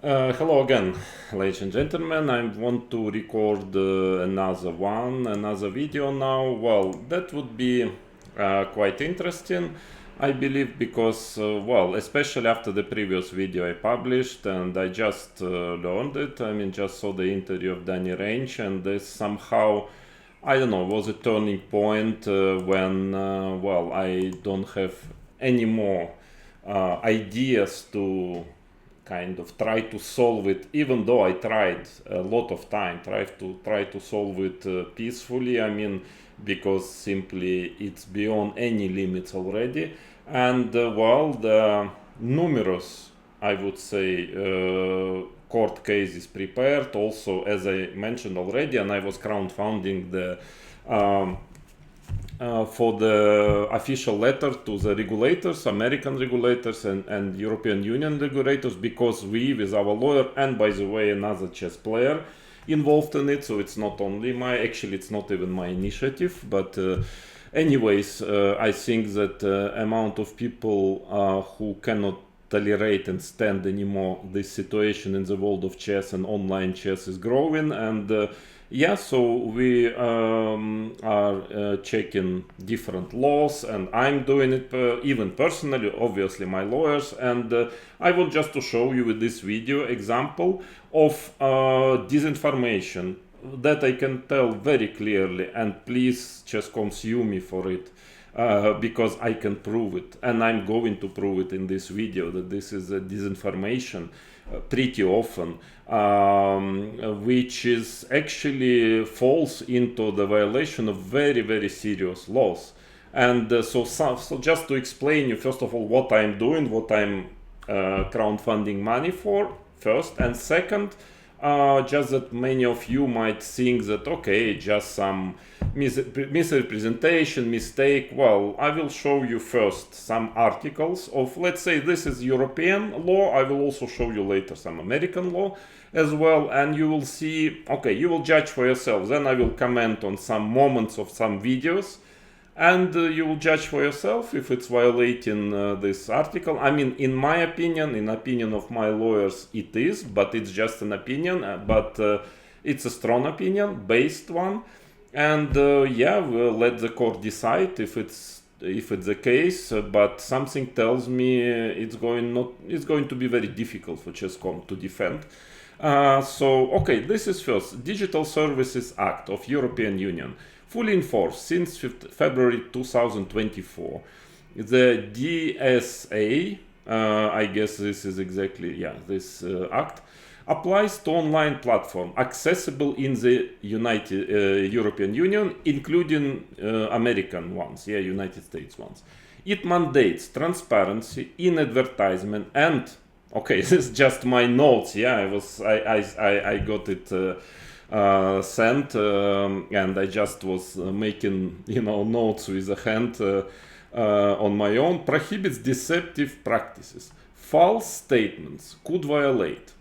Hello again, ladies and gentlemen. I want to record another video now. Well, that would be quite interesting, I believe, because, well, especially after the previous video I published and I just learned it. I mean, just saw the interview of Danny Range, and this somehow, I don't know, was a turning point when, well, I don't have any more ideas to kind of try to solve it, even though I tried a lot of time, try to solve it peacefully. I mean, because simply it's beyond any limits already. And well, the numerous, I would say, court cases prepared. Also, as I mentioned already, and I was crowdfunding the for the official letter to the regulators, American regulators and European Union regulators, because we, with our lawyer and, by the way, another chess player involved in it, so it's not only actually it's not even my initiative, but anyways, I think that amount of people who cannot tolerate and stand anymore this situation in the world of chess and online chess is growing. And yeah, so we are checking different laws, and I'm doing it even personally, obviously my lawyers, and I want just to show you with this video example of disinformation that I can tell very clearly, and please just consume me for it. Because I can prove it, and I'm going to prove it in this video, that this is a disinformation pretty often, which is actually falls into the violation of very, very serious laws. And so just to explain you, first of all, what I'm doing, what I'm crowdfunding money for, first, and second, just that many of you might think that, okay, just some misrepresentation, mistake. Well, I will show you first some articles of, let's say this is European law. I will also show you later some American law as well, and you will see, okay, you will judge for yourself. Then I will comment on some moments of some videos, and you will judge for yourself if it's violating this article. I mean, in my opinion, in opinion of my lawyers, it is, but it's just an opinion, but it's a strong opinion, based one. And yeah, we'll let the court decide if it's the case, but something tells me it's going to be very difficult for Chess.com to defend. So okay, this is first, Digital Services Act of European Union, fully enforced since February 2024. The DSA, I guess this is exactly, yeah, this act applies to online platform accessible in the European Union, including American ones, yeah, United States ones. It mandates transparency in advertisement and, okay, this is just my notes, yeah, I got it sent, and I just was making, notes with a hand on my own. Prohibits deceptive practices. False statements could violate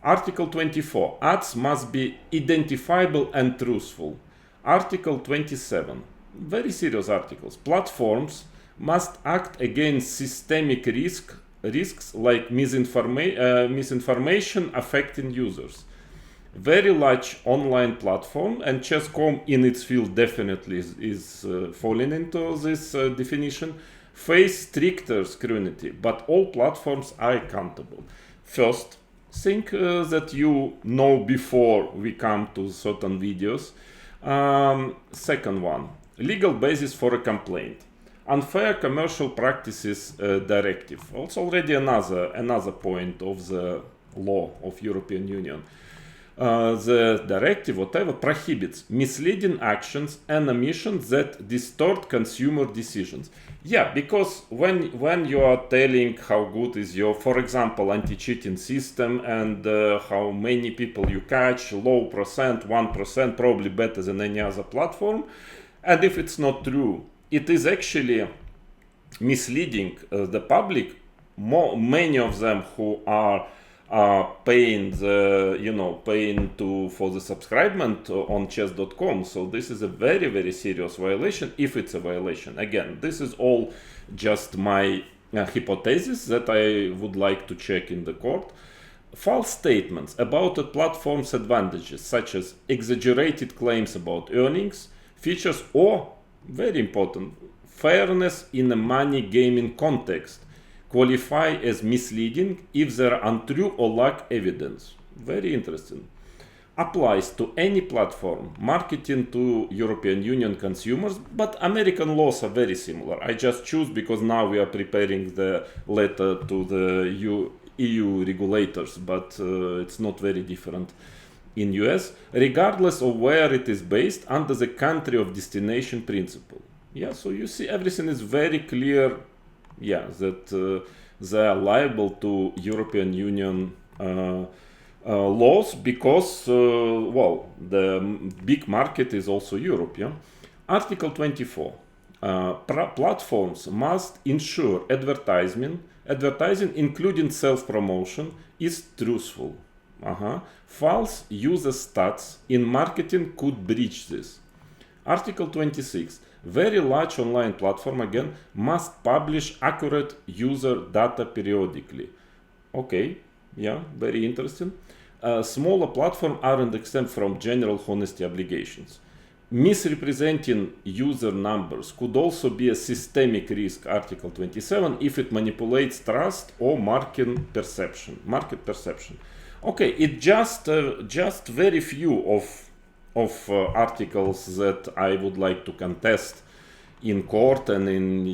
Article 24, ads must be identifiable and truthful. Article 27, very serious articles. Platforms must act against systemic risks like misinformation affecting users. Very large online platform, and Chess.com in its field definitely is falling into this definition, face stricter scrutiny, but all platforms are accountable. First, think that you know before we come to certain videos. Second one, legal basis for a complaint. Unfair commercial practices directive. Also already another point of the law of European Union. The directive, whatever, prohibits misleading actions and omissions that distort consumer decisions. Yeah, because when you are telling how good is your, for example, anti-cheating system and how many people you catch, low percent, 1%, probably better than any other platform, and if it's not true, it is actually misleading the public. Many of them who are paying for the subscribement on chess.com. So this is a very, very serious violation, if it's a violation. Again, this is all just my hypothesis that I would like to check in the court. False statements about a platform's advantages, such as exaggerated claims about earnings, features, or, very important, fairness in a money gaming context, qualify as misleading if they are untrue or lack evidence. Very interesting. Applies to any platform marketing to European Union consumers, but American laws are very similar. I just choose because now we are preparing the letter to the EU regulators, but it's not very different in US, regardless of where it is based, under the country of destination principle. Yeah, so you see everything is very clear, yeah, that they are liable to European Union laws because, well, the big market is also Europe. Yeah? Article 24. Platforms must ensure advertising, including self-promotion, is truthful. False user stats in marketing could breach this. Article 26. Very large online platform, again, must publish accurate user data periodically. Okay, yeah, very interesting. Smaller platforms aren't exempt from general honesty obligations. Misrepresenting user numbers could also be a systemic risk, Article 27, if it manipulates trust or market perception. Okay, it just very few of articles that I would like to contest in court and in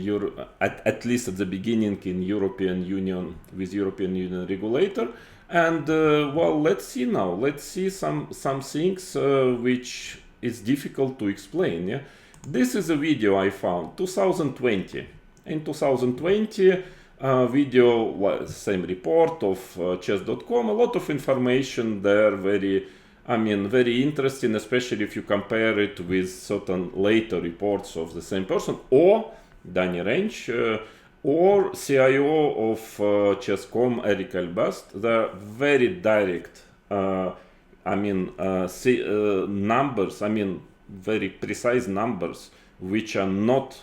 at least at the beginning in European Union with European Union regulator. And well, let's see now. Let's see some things which is difficult to explain. Yeah, this is a video I found 2020. In 2020, video, same report of chess.com. A lot of information there, very interesting, especially if you compare it with certain later reports of the same person, or Danny Range, or CIO of Chess.com, Eric Albast. They're very direct, numbers, very precise numbers, which are not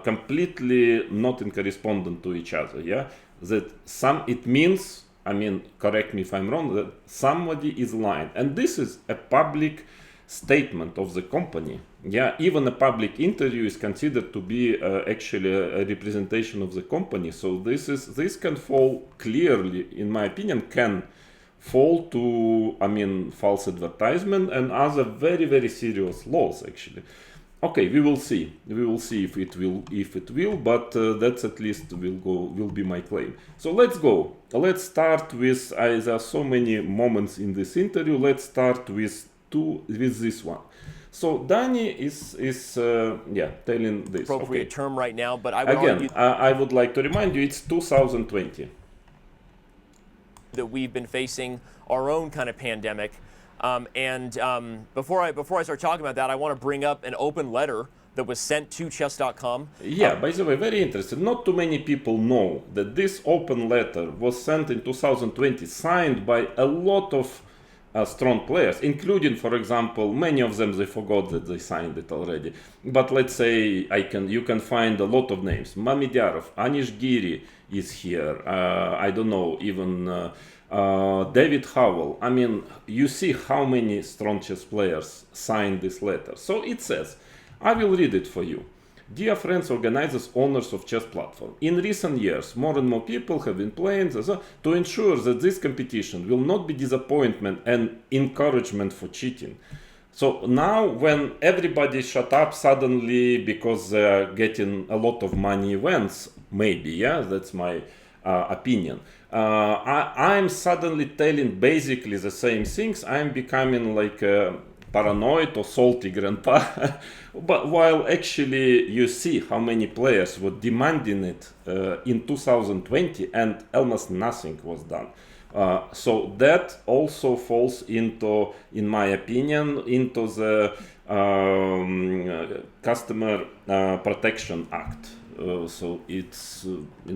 completely not in correspondent to each other. Yeah, that it means, correct me if I'm wrong, that somebody is lying, and this is a public statement of the company. Yeah, even a public interview is considered to be actually a representation of the company. So this can fall clearly, in my opinion, can fall to false advertisement and other very, very serious laws actually. Okay, we will see if it will, but that's at least will be my claim. So let's go. Let's start with there are so many moments in this interview. Let's start with this one. So Danny is telling this. Appropriate term right now, but I would like to remind you, it's 2020. That we've been facing our own kind of pandemic. Before I start talking about that, I want to bring up an open letter that was sent to chess.com. Yeah, by the way, very interesting. Not too many people know that this open letter was sent in 2020, signed by a lot of strong players, including, for example, many of them, they forgot that they signed it already. But let's say you can find a lot of names. Mamidyarov, Anish Giri is here. I don't know, even David Howell. You see how many strong chess players signed this letter. So it says, I will read it for you. Dear friends, organizers, owners of chess platform. In recent years, more and more people have been playing to ensure that this competition will not be disappointment and encouragement for cheating. So now when everybody shut up suddenly because they're getting a lot of money events, maybe, yeah, that's my opinion. I'm suddenly telling basically the same things. I'm becoming like a paranoid or salty grandpa. But while actually you see how many players were demanding it in 2020 and almost nothing was done. So that also falls into, in my opinion, into the Customer Protection Act. So it's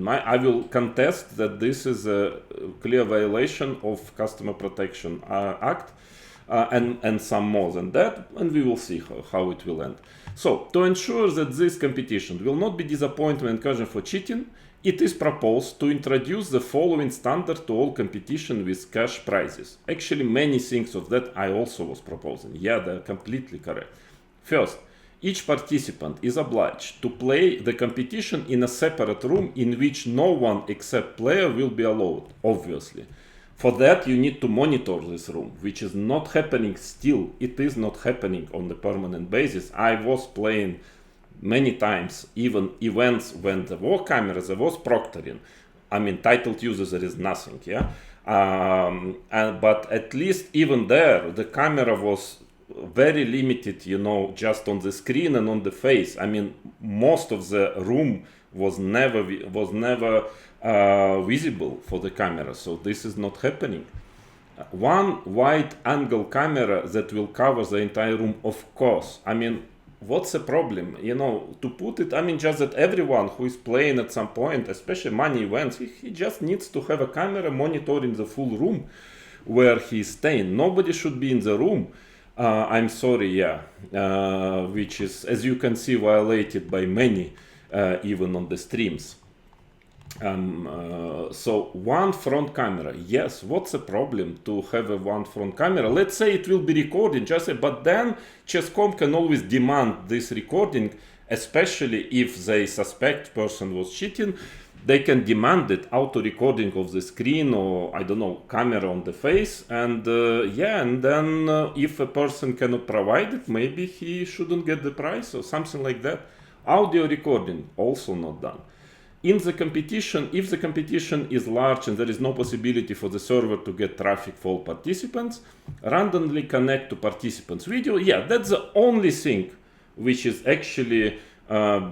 I will contest that this is a clear violation of Customer Protection Act. And some more than that, and we will see how it will end. So, to ensure that this competition will not be disappointment and encouragement for cheating, it is proposed to introduce the following standard to all competition with cash prizes. Actually, many things of that I also was proposing. Yeah, they're completely correct. First, each participant is obliged to play the competition in a separate room in which no one except player will be allowed, obviously. For that, you need to monitor this room, which is not happening still. It is not happening on the permanent basis. I was playing many times, even events when there were cameras, there was proctoring. I mean, titled users, there is nothing, yeah? But at least even there, the camera was very limited, you know, just on the screen and on the face. I mean, most of the room was never visible for the camera, so this is not happening. One wide angle camera that will cover the entire room, of course. I mean, what's the problem? You know, to put it, I mean, just that everyone who is playing at some point, especially money events, he just needs to have a camera monitoring the full room where he's staying. Nobody should be in the room. I'm sorry, yeah, which is, as you can see, violated by many, even on the streams. So one front camera, yes, what's the problem to have a one front camera? Let's say it will be recording, but then Chess.com can always demand this recording, especially if they suspect person was cheating. They can demand it, auto recording of the screen, or I don't know, camera on the face, and and then if a person cannot provide it, maybe he shouldn't get the prize or something like that. Audio recording also not done. In the competition, if the competition is large and there is no possibility for the server to get traffic for all participants, randomly connect to participants' video. Yeah, that's the only thing which is actually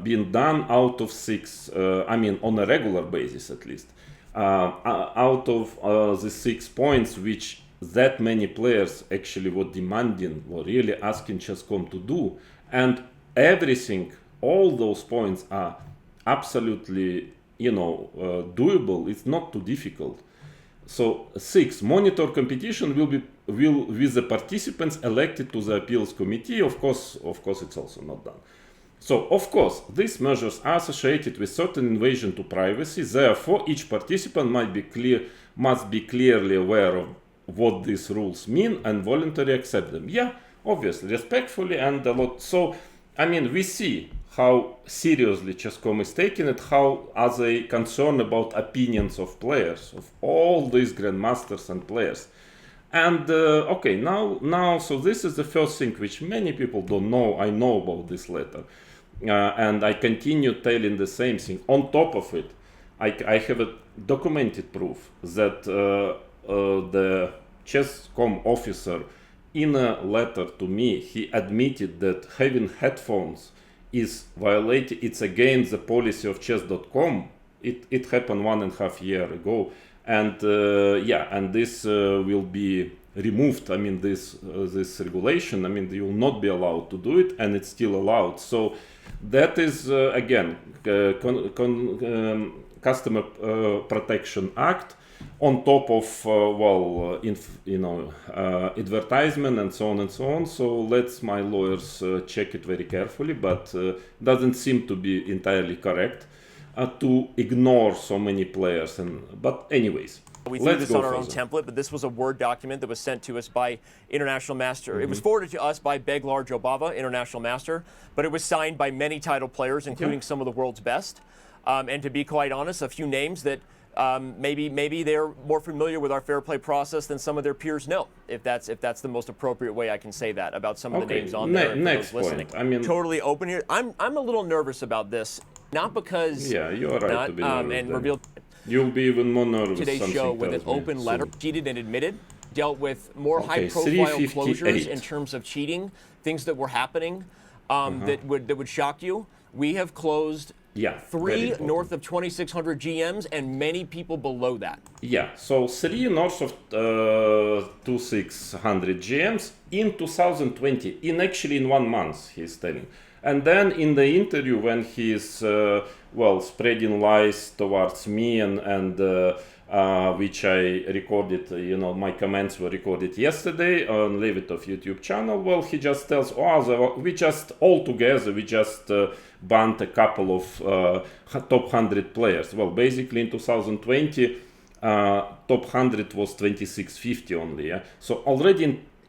being done out of 6, I mean, on a regular basis at least. Out of the 6 points which that many players actually were demanding, were really asking Chess.com to do, and everything, all those points are absolutely, you know, doable. It's not too difficult. So 6, monitor competition will with the participants elected to the appeals committee. Of course it's also not done. So of course these measures are associated with certain invasion to privacy. Therefore each participant must be clearly aware of what these rules mean and voluntarily accept them. Yeah, obviously, respectfully and a lot. So I mean, we see how seriously Chess.com is taking it, how are they concerned about opinions of players, of all these grandmasters and players. And okay, now, so this is the first thing which many people don't know. I know about this letter. And I continue telling the same thing. On top of it, I have a documented proof that the Chess.com officer, in a letter to me, he admitted that having headphones is violated. It's against the policy of chess.com. It happened 1.5 years ago, and and this will be removed. I mean, this regulation. I mean, you will not be allowed to do it, and it's still allowed. So that is again Customer Protection Act. On top of advertisement and so on and so on. So let's my lawyers check it very carefully, but doesn't seem to be entirely correct to ignore so many players. But anyways, we threw this on our own template, but this was a Word document that was sent to us by International Master. It was forwarded to us by Beglar Jobava, International Master, but it was signed by many title players, including some of the world's best. And to be quite honest, a few names that maybe they're more familiar with our fair play process than some of their peers know. If that's the most appropriate way I can say that about some of the names on there. Next point. I mean, totally open here. I'm a little nervous about this, not because you are right to be nervous. And revealed you'll be even more nervous. Today's show with an open letter, cheated and admitted, dealt with more high-profile closures in terms of cheating, things that were happening that would shock you. We have closed. 3 north of 2,600 GMs and many people below that. Yeah, so 3 north of 2,600 GMs in 2020, in 1 month, he's telling. And then in the interview when he's, spreading lies towards me and which I recorded, my comments were recorded yesterday on Levitov YouTube channel. Well, he just tells, we just banned a couple of top 100 players. Well, basically in 2020, top 100 was 2650 only. Yeah? So already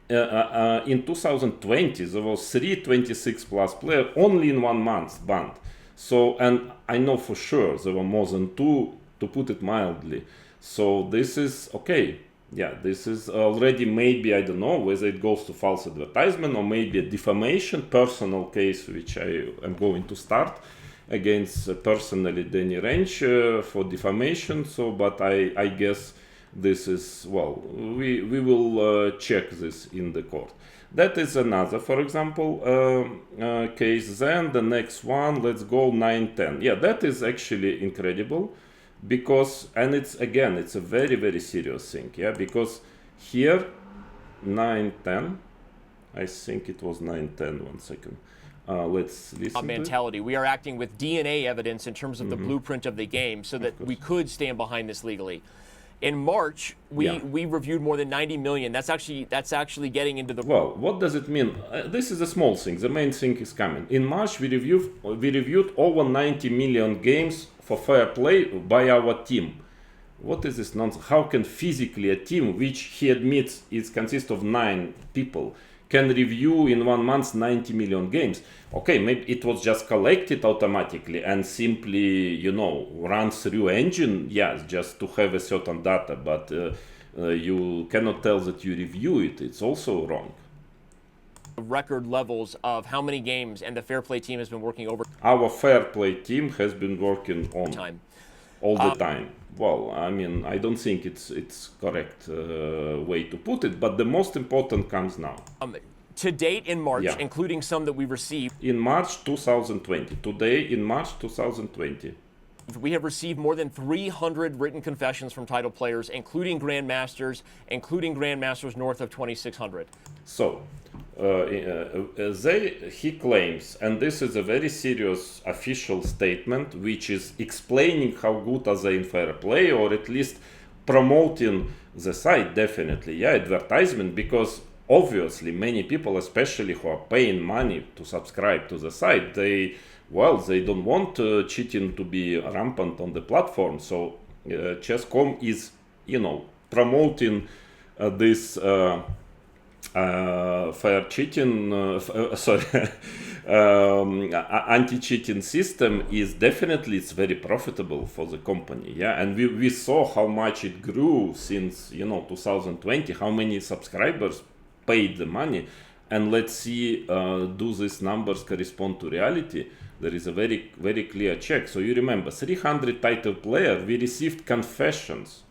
in 2020, there was 326 plus players only in 1 month banned. So, and I know for sure there were more than 2, to put it mildly. So this is okay. Yeah, this is already maybe, I don't know whether it goes to false advertisement or maybe a defamation personal case, which I am going to start against personally Danny Ranch for defamation. So, but I guess this is, well, we will check this in the court. That is another, for example, case. Then the next one, let's go 910. Yeah, that is actually incredible. Because, and it's a very, very serious thing, yeah, because here, 910, I think it was 910, 1 second. Let's listen mentality. We are acting with DNA evidence in terms of the blueprint of the game so that we could stand behind this legally. In March, we reviewed more than 90 million. That's actually getting into the... Well, what does it mean? This is a small thing. The main thing is coming. In March, we reviewed over 90 million games for fair play by our team. What is this nonsense? How can physically a team, which he admits consists of 9 people, can review in 1 month 90 million games? Okay, maybe it was just collected automatically and simply, run through engine, yes, just to have a certain data, but you cannot tell that you review it. It's also wrong. Record levels of how many games, and the fair play team has been working over. Our fair play team has been working on time. All the time. Well, I mean, I don't think it's correct way to put it, but the most important comes now. To date in March, including some that we received. In March 2020. Today, in March 2020. We have received more than 300 written confessions from title players, including grandmasters north of 2,600. So, he claims, and this is a very serious official statement, which is explaining how good are they in fair play, or at least promoting the site, definitely, advertisement, because obviously many people, especially who are paying money to subscribe to the site, they don't want cheating to be rampant on the platform. So Chess.com is, promoting this fair cheating, anti-cheating system is definitely, it's very profitable for the company. Yeah, and we saw how much it grew since 2020, how many subscribers paid the money, and let's see, do these numbers correspond to reality? There is a very, very clear check. So you remember, 300 title players, we received confessions.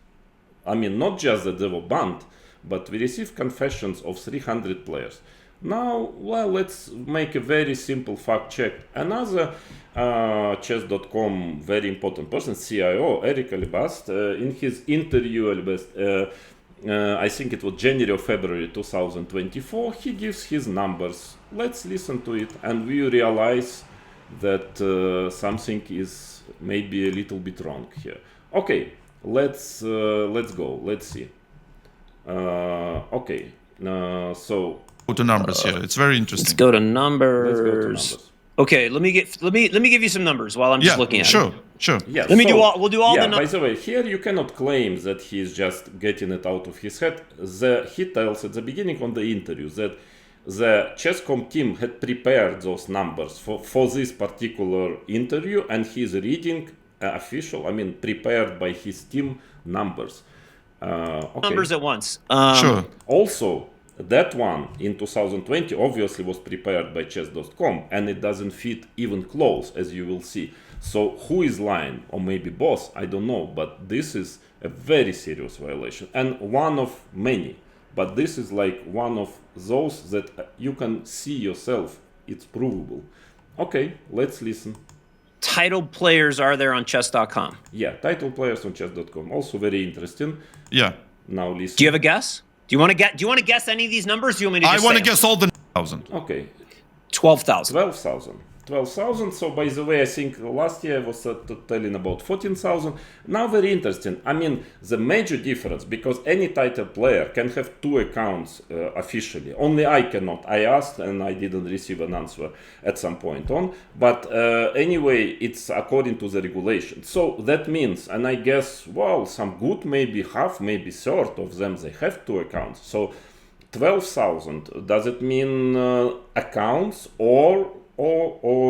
I mean, not just that they were banned, but we received confessions of 300 players. Now, well, let's make a very simple fact check. Another Chess.com very important person, CIO, Eric Alibast, in his interview, I think it was January or February 2024, he gives his numbers. Let's listen to it, and we realize that something is maybe a little bit wrong here. Okay, let's go. Let's see. Okay, so go to numbers here. It's very interesting. Let's go to numbers. Okay, let me give you some numbers while I'm just looking at it. Sure. Yeah, we'll do all the numbers. By the way, here you cannot claim that he's just getting it out of his head. He tells at the beginning on the interview that the Chess.com team had prepared those numbers for this particular interview, and he's reading prepared by his team numbers. Okay. Numbers at once. Sure. Also, that one in 2020 obviously was prepared by Chess.com, and it doesn't fit even close, as you will see. So who is lying? Or maybe both, I don't know, but this is a very serious violation, and one of many. But this is like one of those that you can see yourself. It's provable. Okay, let's listen. Title players are there on chess.com? Yeah, title players on chess.com. Also very interesting. Yeah. Now listen. Do you have a guess? Do you want to guess any of these numbers? Do you want me to I want to guess all the 1,000. Okay. 12,000. 12,000. 12,000. So by the way, I think last year I was telling about 14,000. Now very interesting. I mean, the major difference, because any title player can have 2 accounts officially. Only I cannot. I asked and I didn't receive an answer at some point on. But anyway, it's according to the regulation. So that means, and I guess, well, some good, maybe half, maybe third of them, they have 2 accounts. So 12,000, does it mean accounts or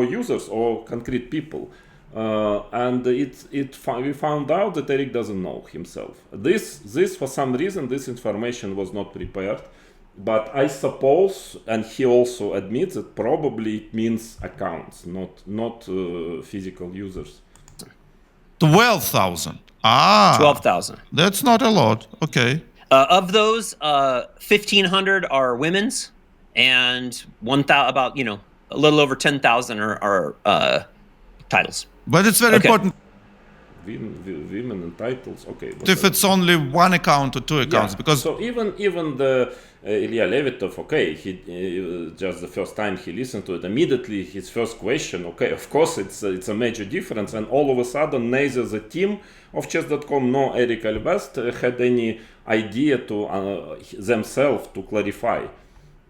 users or concrete people? And we found out that Eric doesn't know himself. This for some reason, this information was not prepared. But I suppose, and he also admits that probably it means accounts, not physical users. 12,000. 12,000. That's not a lot. Okay. Of those, 1,500 are women's, and about a little over 10,000 are titles. But it's very important. Women and titles, okay. If it's only 1 account or 2 accounts, because so even the Ilya Levitov, okay, he just the first time he listened to it, immediately his first question, okay, of course it's a major difference, and all of a sudden neither the team of chess.com nor Eric Alvest had any idea to themselves to clarify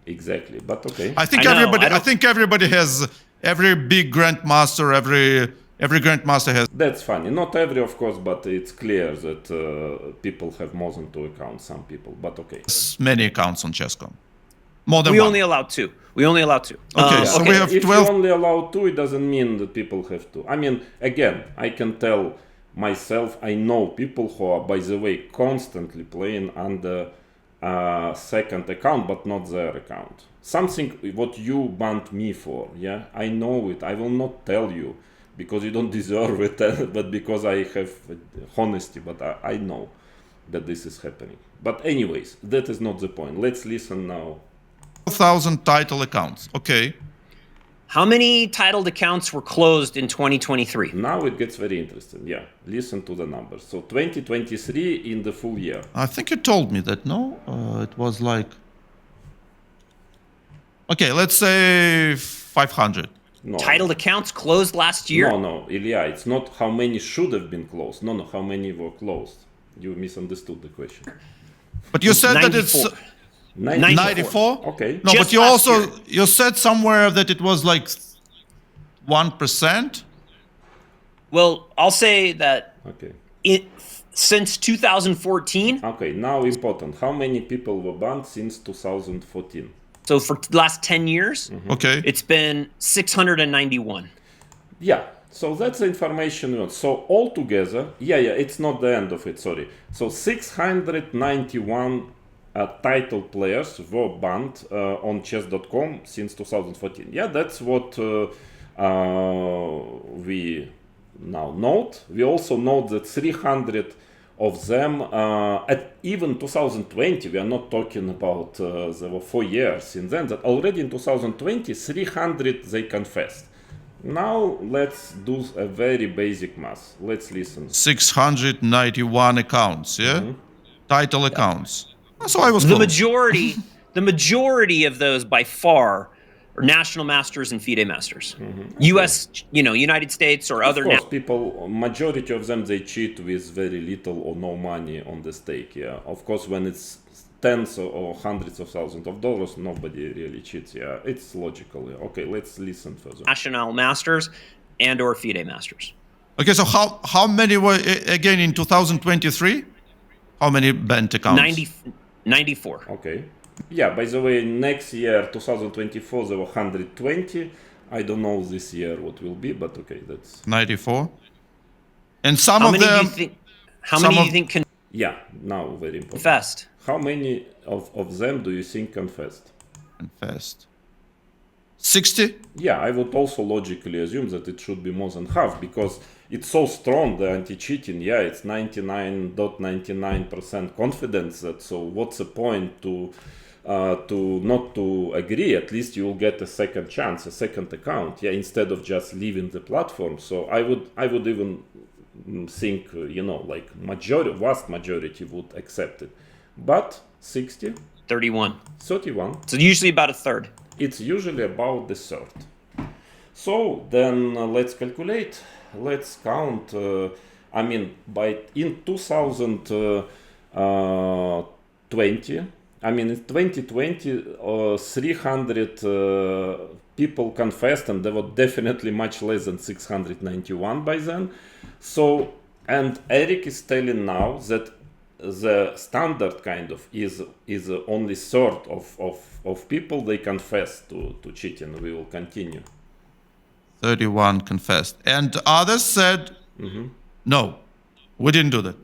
exactly. But okay, I think everybody has, every big grandmaster, every grandmaster has. That's funny. Not every, of course, but it's clear that people have more than 2 accounts. Some people, but okay. Many accounts on chess.com. More than we one. only allow 2. We only allow 2. Okay, so we have if 12. you only allow 2, it doesn't mean that people have 2. I mean, again, I can tell myself, I know people who are, by the way, constantly playing under a second account, but not their account. Something what you banned me for, yeah, I know it. I will not tell you because you don't deserve it, but because I have honesty. But I know that this is happening. But anyways, that is not the point. Let's listen now. 1,000 title accounts. Okay. How many titled accounts were closed in 2023? Now it gets very interesting. Yeah, listen to the numbers. So 2023 in the full year. I think you told me that, no? It was like... Okay, let's say 500. No. Titled accounts closed last year? No, Ilya, it's not how many should have been closed. No, how many were closed. You misunderstood the question. But you said 94. that it's... 94? Okay. No, Just but you said somewhere that it was like 1%. Well, I'll say that Okay. since 2014. Okay, now important. How many people were banned since 2014? So for the last 10 years, Okay. it's been 691. Yeah, so that's the information we want. So altogether, it's not the end of it, sorry. So 691 title players were banned on chess.com since 2014. Yeah, that's what we now note. We also note that 300 of them, at even 2020, we are not talking about there were 4 years since then, that already in 2020, 300 they confessed. Now let's do a very basic math. Let's listen. 691 accounts, yeah? Title accounts. So I was The close. majority of those by far are national masters and FIDE masters. U.S., United States or other. Of course, people, majority of them, they cheat with very little or no money on the stake. Yeah, of course, when it's tens or hundreds of thousands of dollars, nobody really cheats. Yeah, it's logical. Yeah. Okay, let's listen further. National masters and or FIDE masters. Okay, so how many were, again, in 2023? How many banned accounts? 94. Okay. Yeah, by the way, next year, 2024, there were 120. I don't know this year what will be, but okay, that's... 94. And some How of many them... do you think Yeah, now very important. confessed? How many of them do you think confessed? Confessed. 60? Yeah, I would also logically assume that it should be more than half, because it's so strong, the anti-cheating. Yeah, it's 99.99% confidence. So what's the point to not to agree? At least you will get a second chance, a second account. Yeah, instead of just leaving the platform. So I would even think, like vast majority would accept it. But 60, 31. 31. So usually about a third. It's usually about the third. So then let's calculate. Let's count. I mean, by in 2020, I mean in 2020, 300 people confessed, and there were definitely much less than 691 by then. So, and Eric is telling now that the standard kind of is only third of people they confess to cheating. We will continue. 31 confessed. And others said, no, we didn't do that.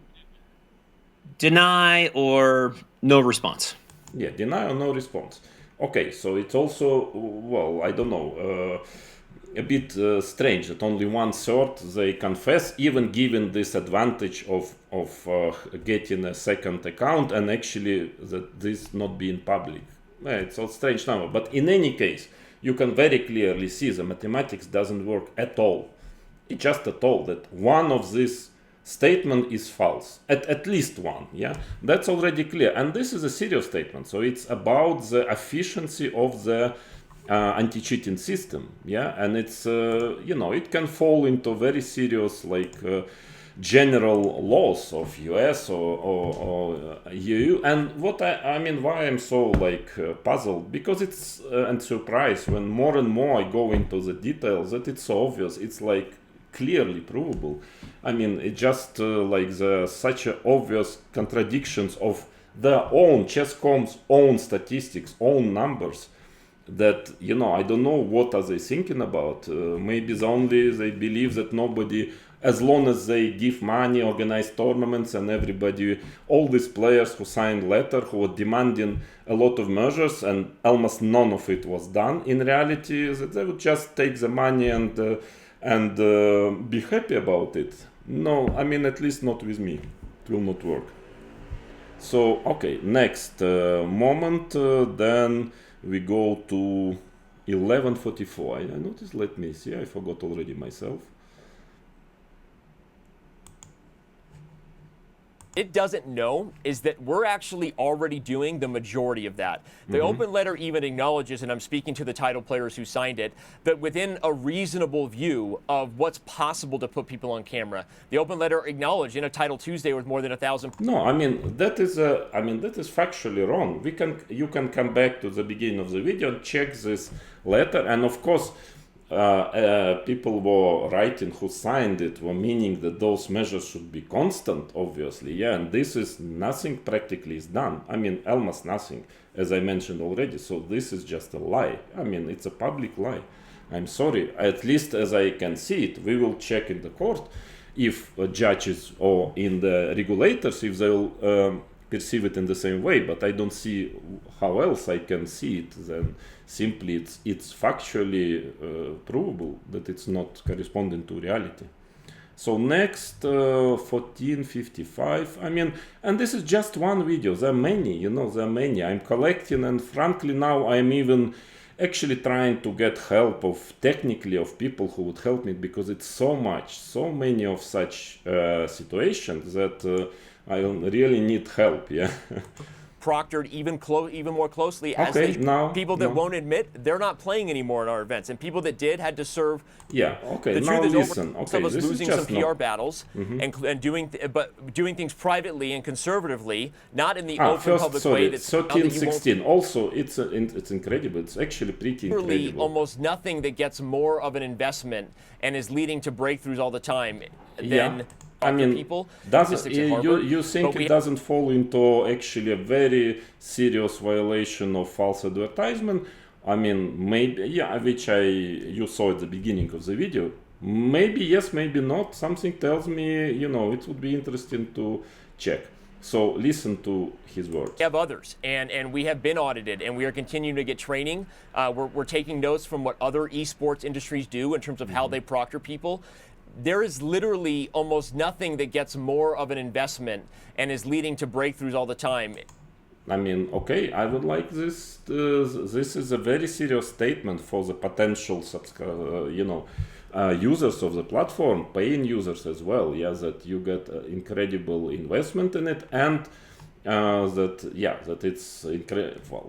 Deny or no response. Yeah, deny or no response. Okay, so it's also, well, I don't know, a bit strange that only 1/3 they confess, even given this advantage of getting a second account and actually that this not being public. It's a strange number, but in any case, you can very clearly see the mathematics doesn't work at all. It's just at all that one of these statement is false, at least one. Yeah, that's already clear, and this is a serious statement, so it's about the efficiency of the anti-cheating system. Yeah, and it's it can fall into very serious general laws of US or EU. And what I mean, why I'm so puzzled, because it's and surprised when more and more I go into the details that it's so obvious, it's clearly provable. I mean, it just such obvious contradictions of their own Chess.com's own statistics, own numbers, that I don't know what are they thinking about. Maybe they believe that nobody, as long as they give money, organize tournaments, and everybody, all these players who signed letter, who were demanding a lot of measures, and almost none of it was done. In reality, that they would just take the money and be happy about it. No, I mean, at least not with me. It will not work. So, okay, next moment, then we go to 11:44. I noticed, let me see, I forgot already myself. It doesn't know is that we're actually already doing the majority of that. The open letter even acknowledges, and I'm speaking to the title players who signed it, that within a reasonable view of what's possible to put people on camera, the open letter acknowledged in a Title Tuesday with more than 1,000. No, I mean that is factually wrong. You can come back to the beginning of the video and check this letter, and of course. People were writing who signed it were meaning that those measures should be constant, obviously. Yeah, and this is nothing practically is done. I mean, almost nothing, as I mentioned already. So this is just a lie. I mean, it's a public lie. I'm sorry. At least as I can see it, we will check in the court if judges or in the regulators, if they'll perceive it in the same way. But I don't see how else I can see it then. Simply, it's factually provable that it's not corresponding to reality. So next, 14:55. I mean, and this is just one video. There are many, there are many. I'm collecting, and frankly, now I'm even actually trying to get help of people who would help me, because it's so many of such situations that I really need help. Yeah. Proctored even more closely as people that won't admit they're not playing anymore in our events, and people that did had to serve. Yeah. Okay. The now truth listen. is, some of us losing some PR battles and doing things privately and conservatively, not in the open public way. That's 13-16. Also, it's incredible. It's actually pretty incredible. Almost nothing that gets more of an investment and is leading to breakthroughs all the time than. I mean, people. You think it doesn't fall into actually a very serious violation of false advertisement? I mean, maybe, which you saw at the beginning of the video. Maybe yes, maybe not. Something tells me, it would be interesting to check. So listen to his words. We have others, and we have been audited, and we are continuing to get training. We're taking notes from what other esports industries do in terms of how they proctor people. There is literally almost nothing that gets more of an investment and is leading to breakthroughs all the time. I mean, okay, I would like this. This is a very serious statement for the potential, users of the platform, paying users as well. Yeah, that you get incredible investment in it, and that it's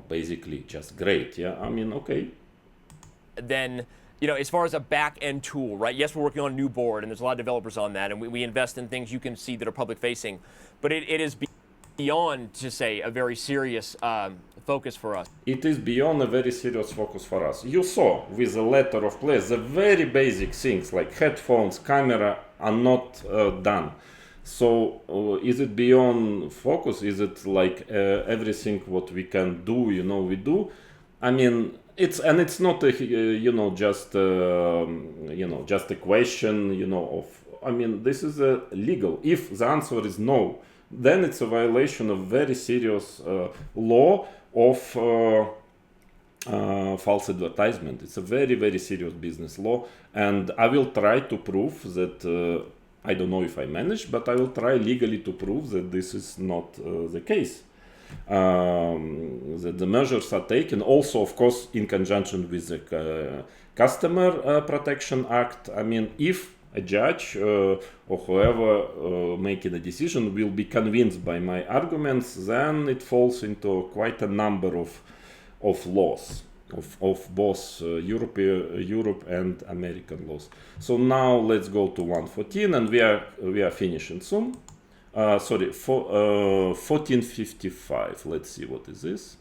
basically just great. Yeah, I mean, okay. Then As far as a back-end tool, right? Yes, we're working on a new board, and there's a lot of developers on that, and we invest in things you can see that are public-facing. But it is beyond, to say, a very serious focus for us. It is beyond a very serious focus for us. You saw with the letter of place, the very basic things like headphones, camera are not done. So is it beyond focus? Is it like everything what we can do, we do? I mean, it's not a just a question of. I mean, this is a legal. If the answer is no, then it's a violation of very serious law of false advertisement. It's a very, very serious business law, and I will try to prove that. I don't know if I manage, but I will try legally to prove that this is not the case. That the measures are taken, also, of course, in conjunction with the Customer Protection Act. I mean, if a judge or whoever making a decision will be convinced by my arguments, then it falls into quite a number of laws, of both Europe and American laws. So now let's go to 114, and we are finishing soon. 1455. Let's see, what is this?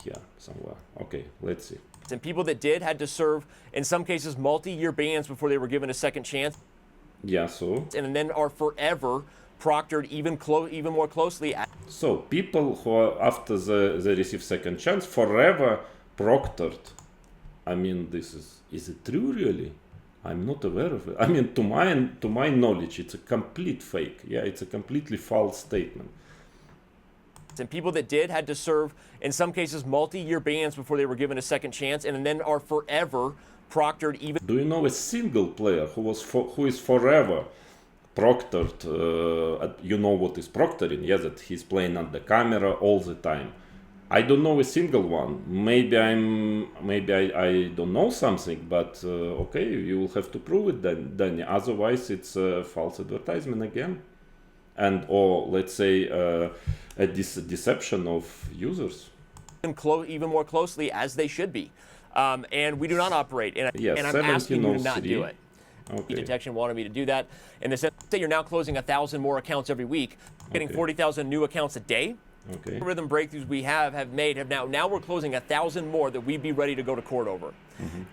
Here somewhere. Okay, let's see. And people that did had to serve, in some cases, multi-year bans before they were given a second chance. Yeah, so. And then are forever proctored even more closely. So people who are after they receive second chance forever proctored. I mean, is it true really? I'm not aware of it. I mean, to my knowledge, it's a complete fake. Yeah, it's a completely false statement. And people that did had to serve, in some cases, multi-year bans before they were given a second chance, and then are forever proctored even. Do you know a single player who is forever proctored? You know what is proctoring? Yeah, that he's playing at the camera all the time. I don't know a single one. Maybe I don't know something, but okay, you will have to prove it then. Otherwise, it's a false advertisement again, or let's say a deception of users. Even more closely as they should be, and we do not operate. And I'm asking you to not do it. Okay. Detection wanted me to do that. In the sense that you're now closing 1,000 more accounts every week, getting 40,000 new accounts a day. Okay. Algorithm breakthroughs we have now we're closing 1,000 more that we'd be ready to go to court over. Mm-hmm.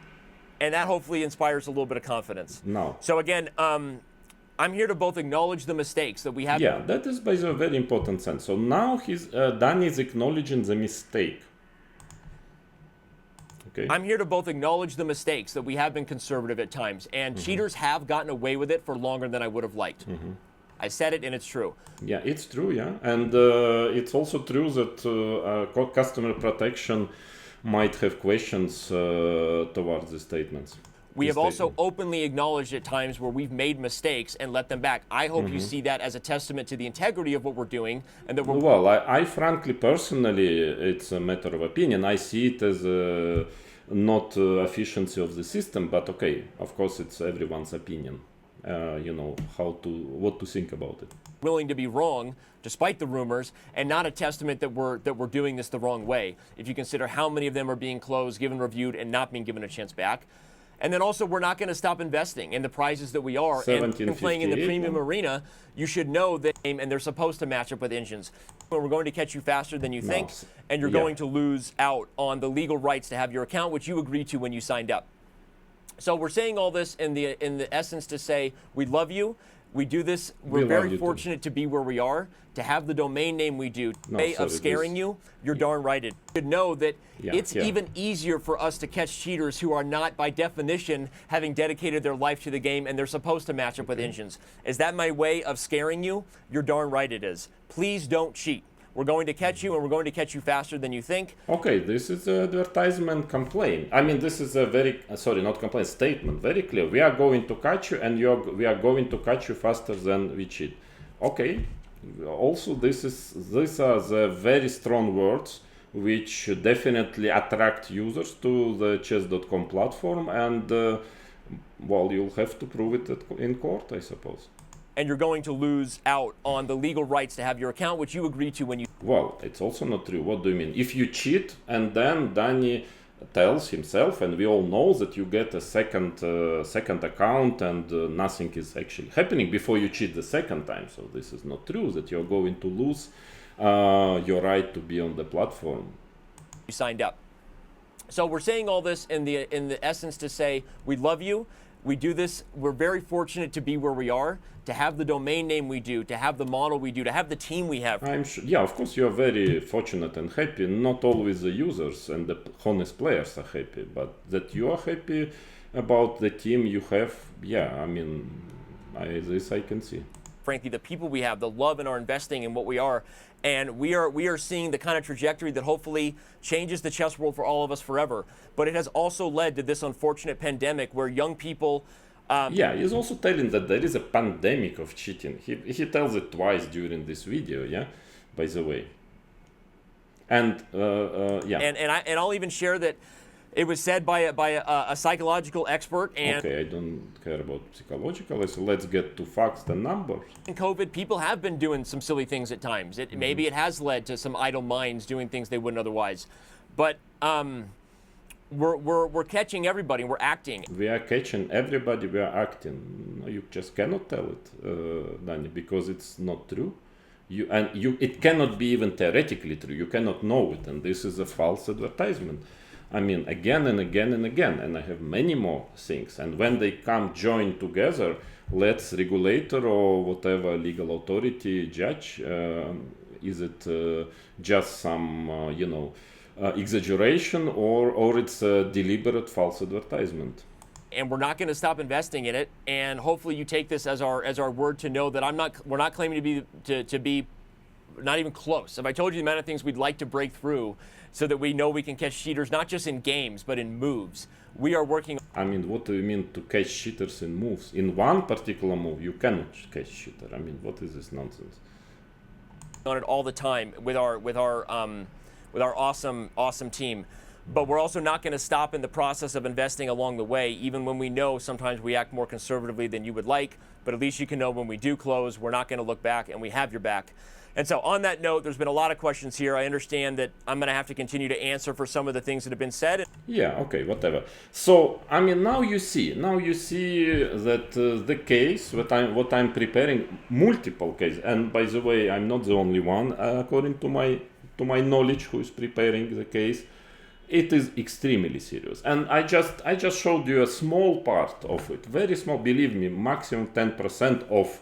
And that hopefully inspires a little bit of confidence. No. So again, I'm here to both acknowledge the mistakes that we have. Yeah, that is by the very important sense. So now Danny is acknowledging the mistake. Okay. I'm here to both acknowledge the mistakes that we have been conservative at times, and cheaters have gotten away with it for longer than I would have liked. I said it, and it's true. Yeah, it's true, yeah. And it's also true that customer protection might have questions towards the statements. We have also openly acknowledged at times where we've made mistakes and let them back. I hope you see that as a testament to the integrity of what we're doing, and that we're. Well, I frankly, personally, it's a matter of opinion. I see it as not efficiency of the system, but okay, of course, it's everyone's opinion. What to think about it. Willing to be wrong despite the rumors, and not a testament that we're doing this the wrong way. If you consider how many of them are being closed, given reviewed, and not being given a chance back. And then also, we're not going to stop investing in the prizes that we are. And playing in the premium arena, you should know that, and they're supposed to match up with engines. We're going to catch you faster than you think, and you're going to lose out on the legal rights to have your account, which you agreed to when you signed up. So we're saying all this in the essence to say we love you. We do this. We're very fortunate to be where we are, to have the domain name we do. Of scaring you, you're darn right. You should know that it's even easier for us to catch cheaters who are not, by definition, having dedicated their life to the game, and they're supposed to match up with engines. Is that my way of scaring you? You're darn right it is. Please don't cheat. We're going to catch you, and we're going to catch you faster than you think. Okay, this is an advertisement complaint. I mean, this is a very, not complaint, statement, very clear. We are going to catch you, and we are going to catch you faster than we cheat. Okay, also these are the very strong words which definitely attract users to the chess.com platform, and you'll have to prove it in court, I suppose. And you're going to lose out on the legal rights to have your account, which you agreed to when you. Well, it's also not true. What do you mean? If you cheat and then Danny tells himself, and we all know that you get a second account and nothing is actually happening before you cheat the second time. So this is not true, that you're going to lose your right to be on the platform. You signed up. So we're saying all this in the essence to say we love you. We do this. We're very fortunate to be where we are, to have the domain name we do, to have the model we do, to have the team we have. I'm sure, yeah, of course you are very fortunate and happy. Not always the users and the honest players are happy, but that you are happy about the team you have, yeah, I mean, this I can see. Frankly, the people we have, the love in our investing in what we are, and we are seeing the kind of trajectory that hopefully changes the chess world for all of us forever. But it has also led to this unfortunate pandemic where young people. Yeah, he's also telling that there is a pandemic of cheating. He tells it twice during this video. Yeah, by the way. And yeah. And I'll even share that it was said by a psychological expert. And okay, I don't care about psychological. So let's get to facts and numbers. In COVID, people have been doing some silly things at times. Maybe it has led to some idle minds doing things they wouldn't otherwise. But we're catching everybody. We're acting. We are catching everybody. We are acting. You just cannot tell it, Danny, because it's not true. It cannot be even theoretically true. You cannot know it, and this is a false advertisement. I mean, again and again and again, and I have many more things. And when they come join together, let's regulator or whatever legal authority judge, is it just some, exaggeration or it's a deliberate false advertisement? And we're not going to stop investing in it. And hopefully you take this as our word to know that we're not claiming to be not even close. If I told you the amount of things we'd like to break through so that we know we can catch cheaters, not just in games, but in moves. We are working. I mean, what do you mean to catch cheaters in moves? In one particular move, you cannot catch cheater. I mean, what is this nonsense? On it all the time with our awesome team. But we're also not going to stop in the process of investing along the way, even when we know sometimes we act more conservatively than you would like. But at least you can know when we do close, we're not going to look back, and we have your back. And so on that note, there's been a lot of questions here. I understand that I'm going to have to continue to answer for some of the things that have been said. Yeah, okay, whatever. So, I mean, now you see that the case, what I'm preparing, multiple cases. And by the way, I'm not the only one, according to my knowledge, who is preparing the case. It is extremely serious. And I just showed you a small part of it, very small, believe me, maximum 10% of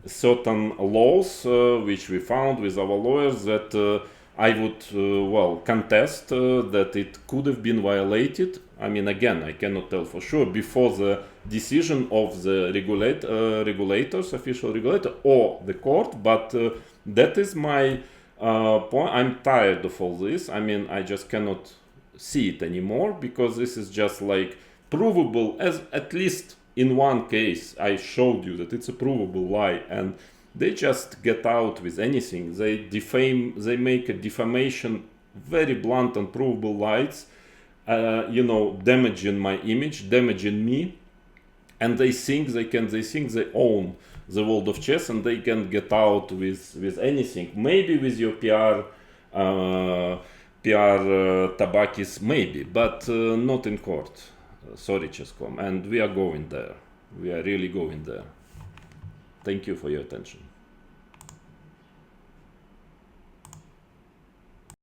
certain laws which we found with our lawyers that I would contest that it could have been violated. I mean, again, I cannot tell for sure before the decision of the regulators, official regulator, or the court, but that is my point. I'm tired of all this. I mean, I just cannot see it anymore, because this is just like provable, as at least in one case I showed you that it's a provable lie, and they just get out with anything. They make a defamation, very blunt and provable lies, damaging my image, damaging me, and they think they own the world of chess, and they can get out with anything. Maybe with your PR tabakis, maybe, but not in court. Sorry, Chess.com. And we are going there. We are really going there. Thank you for your attention.